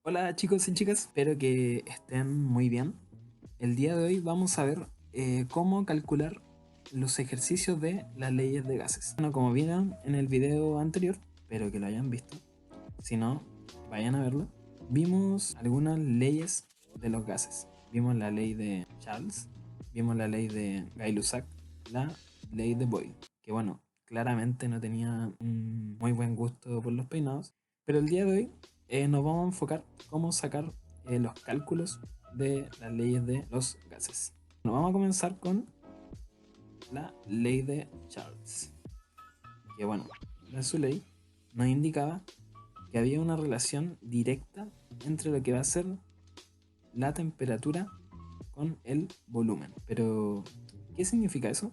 Hola chicos y chicas, espero que estén muy bien. El día de hoy vamos a ver cómo calcular los ejercicios de las leyes de gases. Bueno, como vieron en el video anterior, espero que lo hayan visto. Si no, vayan a verlo. Vimos algunas leyes de los gases. Vimos la ley de Charles, vimos la ley de Gay-Lussac, la ley de Boyle, que bueno, claramente no tenía un muy buen gusto por los peinados. Pero el día de hoy nos vamos a enfocar cómo sacar los cálculos de las leyes de los gases. Bueno, vamos a comenzar con la ley de Charles, que bueno, en su ley nos indicaba que había una relación directa entre lo que va a ser la temperatura con el volumen. Pero, ¿qué significa eso?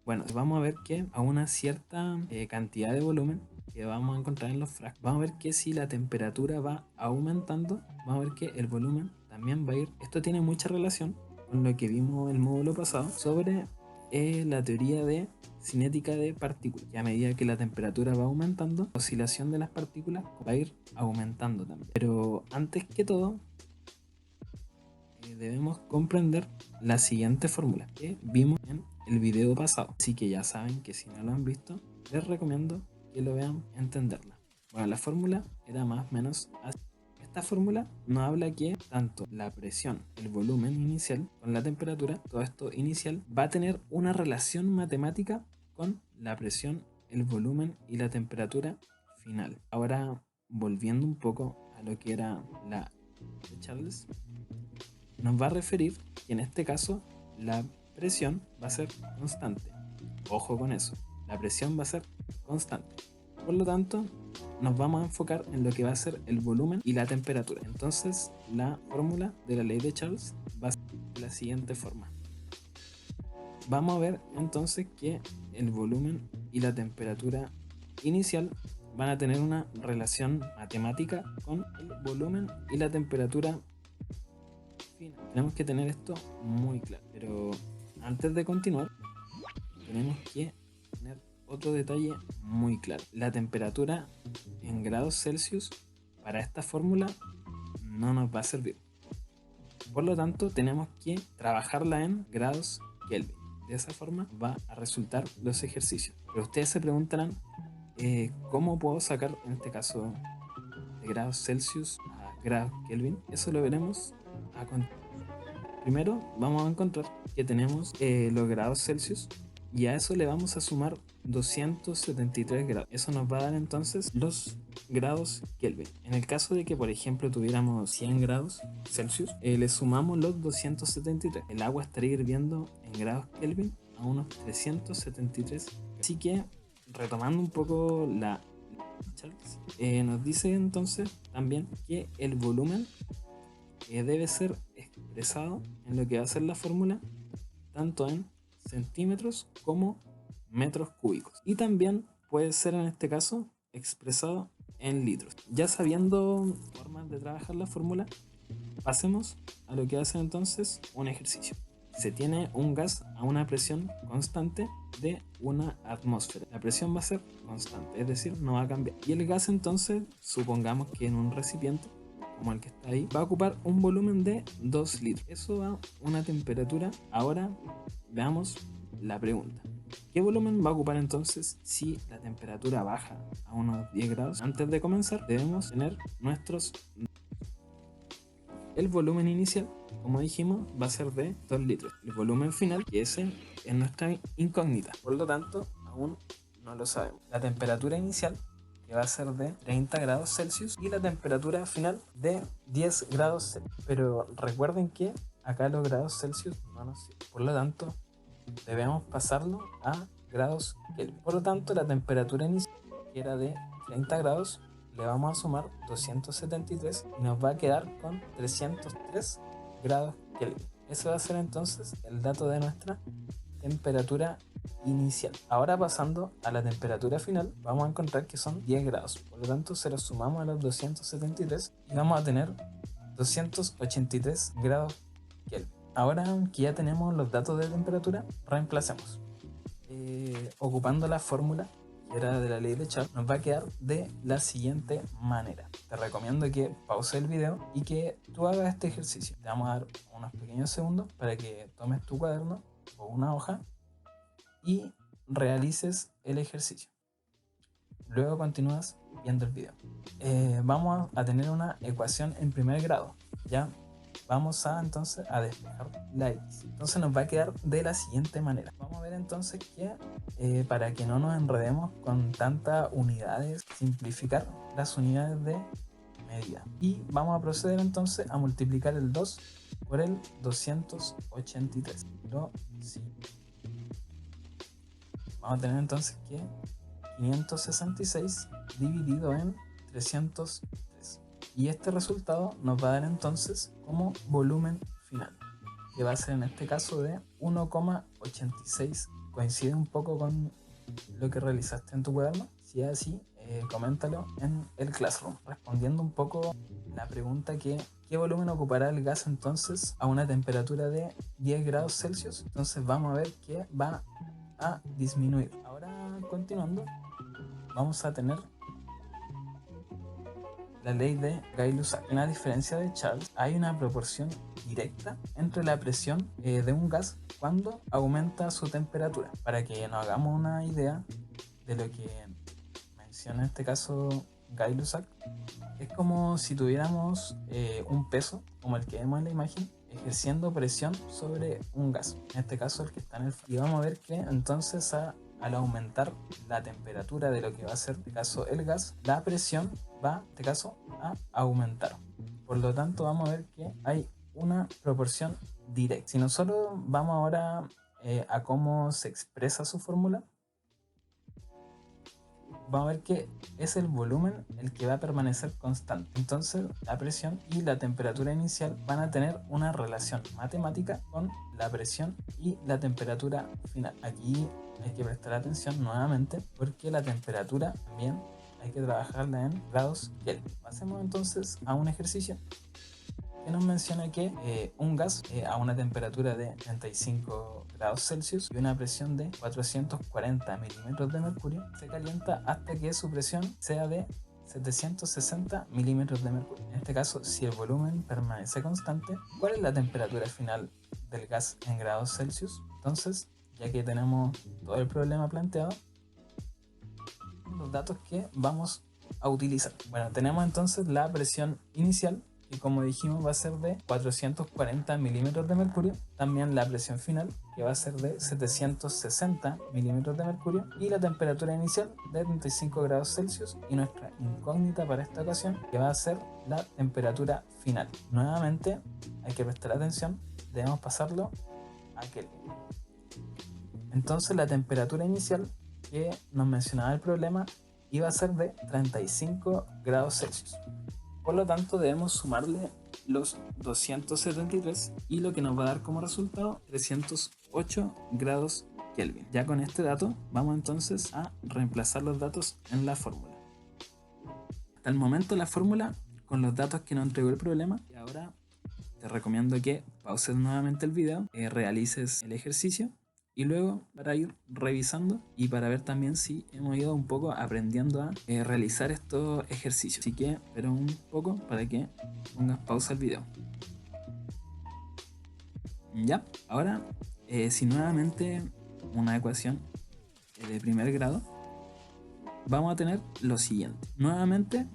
Bueno, vamos a ver que a una cierta cantidad de volumen que vamos a encontrar en los frascos, vamos a ver que si la temperatura va aumentando, vamos a ver que el volumen también va a ir. Esto tiene mucha relación con lo que vimos en el módulo pasado sobre la teoría de cinética de partículas. Y a medida que la temperatura va aumentando, la oscilación de las partículas va a ir aumentando también. Pero antes que todo, debemos comprender la siguiente fórmula que vimos en el video pasado. Así que ya saben que si no lo han visto, les recomiendo que lo vean entenderla. Bueno, la fórmula era más o menos así. Esta fórmula nos habla que tanto la presión, el volumen inicial con la temperatura, todo esto inicial, va a tener una relación matemática con la presión, el volumen y la temperatura final. Ahora, volviendo un poco a lo que era la de Charles, nos va a referir que en este caso la presión va a ser constante. Ojo con eso, la presión va a ser constante. Por lo tanto, nos vamos a enfocar en lo que va a ser el volumen y la temperatura. Entonces, la fórmula de la ley de Charles va a ser de la siguiente forma. Vamos a ver entonces que el volumen y la temperatura inicial van a tener una relación matemática con el volumen y la temperatura final. Tenemos que tener esto muy claro. Pero antes de continuar, tenemos que tener otro detalle muy claro. La temperatura en grados Celsius para esta fórmula no nos va a servir. Por lo tanto, tenemos que trabajarla en grados Kelvin. De esa forma va a resultar los ejercicios. Pero ustedes se preguntarán, ¿cómo puedo sacar, en este caso, de grados Celsius a grados Kelvin? Eso lo veremos a continuación. Primero vamos a encontrar que tenemos los grados Celsius y a eso le vamos a sumar 273 grados. Eso nos va a dar entonces los grados Kelvin. En el caso de que, por ejemplo, tuviéramos 100 grados Celsius, le sumamos los 273. El agua estaría hirviendo en grados Kelvin a unos 373. Así que, retomando un poco la Charles, nos dice entonces también que el volumen debe ser expresado en lo que va a ser la fórmula tanto en centímetros como metros cúbicos, y también puede ser en este caso expresado en litros. Ya sabiendo formas de trabajar la fórmula, pasemos a lo que va a ser entonces un ejercicio. Se tiene un gas a una presión constante de una atmósfera. La presión va a ser constante, es decir, no va a cambiar. Y el gas entonces, supongamos que en un recipiente como el que está ahí, va a ocupar un volumen de 2 litros. Eso a una temperatura. Ahora veamos la pregunta. ¿Qué volumen va a ocupar entonces si la temperatura baja a unos 10 grados? Antes de comenzar debemos tener nuestros... El volumen inicial, como dijimos, va a ser de 2 litros. El volumen final, que ese es nuestra incógnita. Por lo tanto, aún no lo sabemos. La temperatura inicial, que va a ser de 30 grados Celsius, y la temperatura final de 10 grados Celsius. Pero recuerden que acá los grados Celsius no nos sirven. Por lo tanto, debemos pasarlo a grados Kelvin. Por lo tanto, la temperatura inicial, que era de 30 grados, le vamos a sumar 273 y nos va a quedar con 303 grados Kelvin. Ese va a ser entonces el dato de nuestra temperatura inicial. Ahora, pasando a la temperatura final, vamos a encontrar que son 10 grados. Por lo tanto, se los sumamos a los 273 y vamos a tener 283 grados Kelvin. Ahora que ya tenemos los datos de temperatura, reemplacemos. Ocupando la fórmula que era de la ley de Charles, nos va a quedar de la siguiente manera. Te recomiendo que pause el video y que tú hagas este ejercicio. Te vamos a dar unos pequeños segundos para que tomes tu cuaderno o una hoja y realices el ejercicio. Luego continúas viendo el video. Vamos a tener una ecuación en primer grado. Ya vamos a entonces a despejar la x. Entonces nos va a quedar de la siguiente manera. Vamos a ver entonces que para que no nos enredemos con tantas unidades, simplificar las unidades de medida. Y vamos a proceder entonces a multiplicar el 2 por el 283. Vamos a tener entonces que 566 dividido en 303. Y este resultado nos va a dar entonces como volumen final, que va a ser en este caso de 1,86. Coincide un poco con lo que realizaste en tu cuaderno. Si es así, coméntalo en el Classroom, respondiendo un poco la pregunta que ¿qué volumen ocupará el gas entonces a una temperatura de 10 grados Celsius? Entonces vamos a ver que va a disminuir. Ahora, continuando, vamos a tener la ley de Gay-Lussac. En la diferencia de Charles, hay una proporción directa entre la presión de un gas cuando aumenta su temperatura. Para que nos hagamos una idea de lo que menciona en este caso Gay-Lussac, es como si tuviéramos un peso, como el que vemos en la imagen, ejerciendo presión sobre un gas, en este caso el que está en el fondo. Y vamos a ver que entonces al aumentar la temperatura de lo que va a ser en este caso el gas, la presión va en este caso a aumentar. Por lo tanto vamos a ver que hay una proporción directa. Si nosotros vamos ahora a cómo se expresa su fórmula, vamos a ver que es el volumen el que va a permanecer constante. Entonces la presión y la temperatura inicial van a tener una relación matemática con la presión y la temperatura final. Aquí hay que prestar atención nuevamente porque la temperatura también hay que trabajarla en grados Kelvin. Pasemos entonces a un ejercicio que nos menciona que un gas a una temperatura de 35 grados Celsius y una presión de 440 milímetros de mercurio se calienta hasta que su presión sea de 760 milímetros de mercurio. En este caso, si el volumen permanece constante, ¿cuál es la temperatura final del gas en grados Celsius? Entonces, ya que tenemos todo el problema planteado, los datos que vamos a utilizar. Bueno, tenemos entonces la presión inicial, que como dijimos va a ser de 440 milímetros de mercurio, también la presión final, que va a ser de 760 milímetros de mercurio, y la temperatura inicial de 35 grados Celsius, y nuestra incógnita para esta ocasión, que va a ser la temperatura final. Nuevamente hay que prestar atención, debemos pasarlo a Kelvin. Entonces la temperatura inicial que nos mencionaba el problema iba a ser de 35 grados Celsius. Por lo tanto debemos sumarle los 273 y lo que nos va a dar como resultado 308 grados Kelvin. Ya con este dato vamos entonces a reemplazar los datos en la fórmula. Hasta el momento la fórmula con los datos que nos entregó el problema, y ahora te recomiendo que pauses nuevamente el video, realices el ejercicio y luego para ir revisando y para ver también si hemos ido un poco aprendiendo a realizar estos ejercicios. Así que espera un poco para que pongas pausa al video. Ya, ahora si nuevamente una ecuación de primer grado, vamos a tener lo siguiente. Nuevamente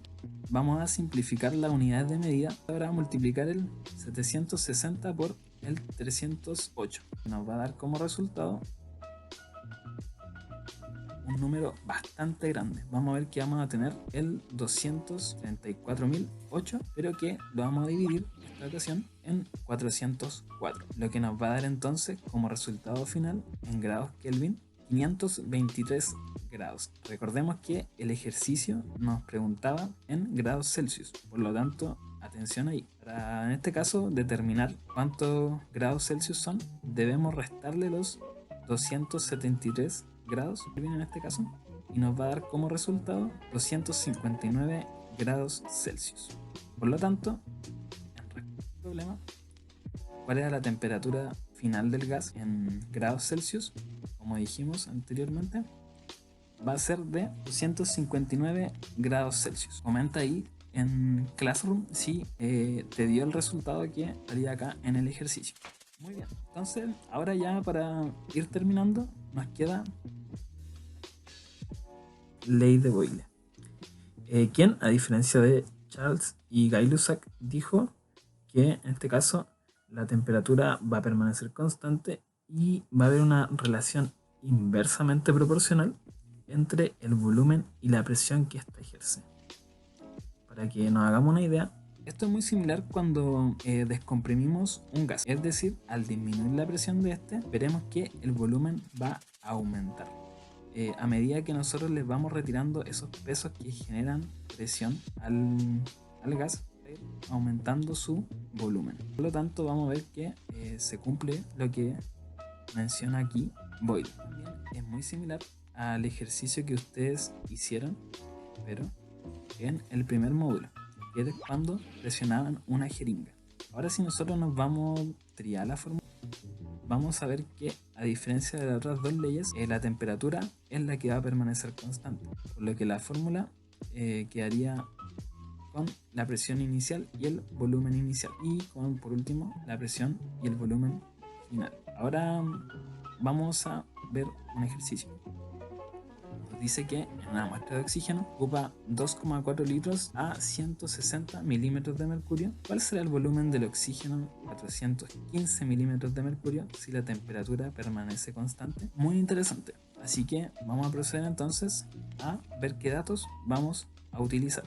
vamos a simplificar la unidad de medida para multiplicar el 760 por el 308. Nos va a dar como resultado un número bastante grande. Vamos a ver que vamos a tener el 234.008, pero que lo vamos a dividir en esta ocasión en 404, lo que nos va a dar entonces como resultado final en grados Kelvin 523 grados. Recordemos que el ejercicio nos preguntaba en grados Celsius, por lo tanto atención ahí. Para en este caso determinar cuántos grados Celsius son, debemos restarle los 273 grados en este caso y nos va a dar como resultado 259 grados Celsius. Por lo tanto, en respecto al problema, ¿cuál era la temperatura final del gas en grados Celsius? Como dijimos anteriormente, va a ser de 259 grados Celsius. Comenta ahí en Classroom si te dio el resultado que haría acá en el ejercicio. Muy bien, entonces ahora ya para ir terminando nos queda ley de Boyle, quien a diferencia de Charles y Gay-Lussac dijo que en este caso la temperatura va a permanecer constante y va a haber una relación inversamente proporcional entre el volumen y la presión que ésta ejerce. Para que nos hagamos una idea, esto es muy similar cuando descomprimimos un gas, es decir, al disminuir la presión de este, veremos que el volumen va a aumentar. A medida que nosotros les vamos retirando esos pesos que generan presión al gas, aumentando su volumen. Por lo tanto, vamos a ver que se cumple lo que menciona aquí Boyle. También es muy similar al ejercicio que ustedes hicieron, pero en el primer módulo, que es cuando presionaban una jeringa. Ahora, si nosotros nos vamos a triar la fórmula, vamos a ver que, a diferencia de las otras dos leyes, la temperatura es la que va a permanecer constante, por lo que la fórmula quedaría con la presión inicial y el volumen inicial, y con, por último, la presión y el volumen final. Ahora vamos a ver un ejercicio. Nos dice que en una muestra de oxígeno ocupa 2,4 litros a 160 milímetros de mercurio. ¿Cuál será el volumen del oxígeno a 415 milímetros de mercurio si la temperatura permanece constante? Muy interesante. Así que vamos a proceder entonces a ver qué datos vamos a utilizar.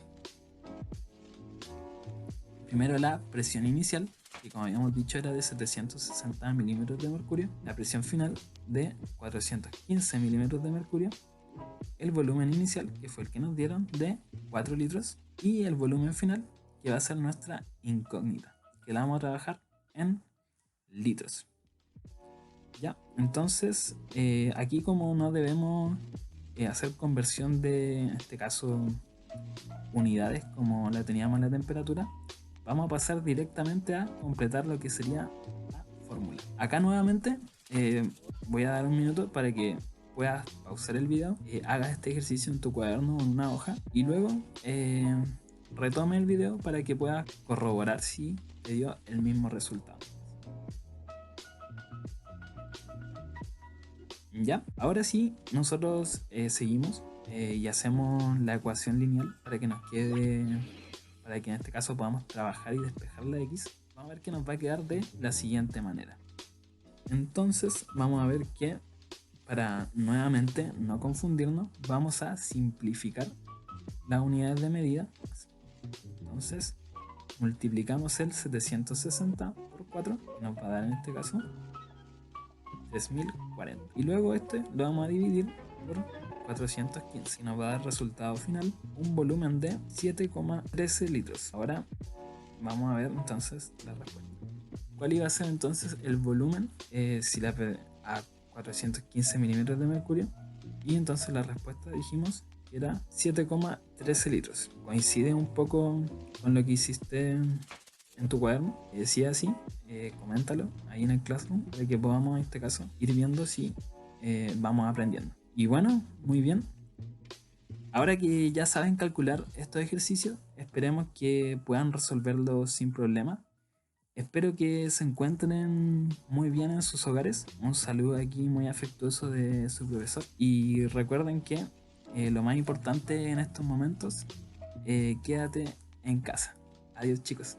Primero la presión inicial, que como habíamos dicho era de 760 milímetros de mercurio, la presión final de 415 milímetros de mercurio, el volumen inicial, que fue el que nos dieron, de 4 litros, y el volumen final, que va a ser nuestra incógnita, que la vamos a trabajar en litros. Ya, entonces aquí como no debemos hacer conversión de, en este caso, unidades como la teníamos en la temperatura, vamos a pasar directamente a completar lo que sería la fórmula. Acá nuevamente voy a dar un minuto para que puedas pausar el video, hagas este ejercicio en tu cuaderno o en una hoja y luego retome el video para que puedas corroborar si te dio el mismo resultado. Ya, ahora sí, nosotros seguimos y hacemos la ecuación lineal para que nos quede, para que en este caso podamos trabajar y despejar la x. Vamos a ver que nos va a quedar de la siguiente manera. Entonces vamos a ver que para nuevamente no confundirnos, vamos a simplificar las unidades de medida. Entonces multiplicamos el 760 por 4, que nos va a dar en este caso 3040. Y luego este lo vamos a dividir por 415 y nos va a dar resultado final un volumen de 7,13 litros. Ahora vamos a ver entonces la respuesta. ¿Cuál iba a ser entonces el volumen si la a 415 milímetros de mercurio? Y entonces la respuesta dijimos que era 7,13 litros. Coincide un poco con lo que hiciste en tu cuaderno. Si es así, coméntalo ahí en el Classroom para que podamos en este caso ir viendo si vamos aprendiendo. Y bueno, muy bien. Ahora que ya saben calcular estos ejercicios, esperemos que puedan resolverlos sin problema. Espero que se encuentren muy bien en sus hogares. Un saludo aquí muy afectuoso de su profesor. Y recuerden que lo más importante en estos momentos, quédate en casa. Adiós, chicos.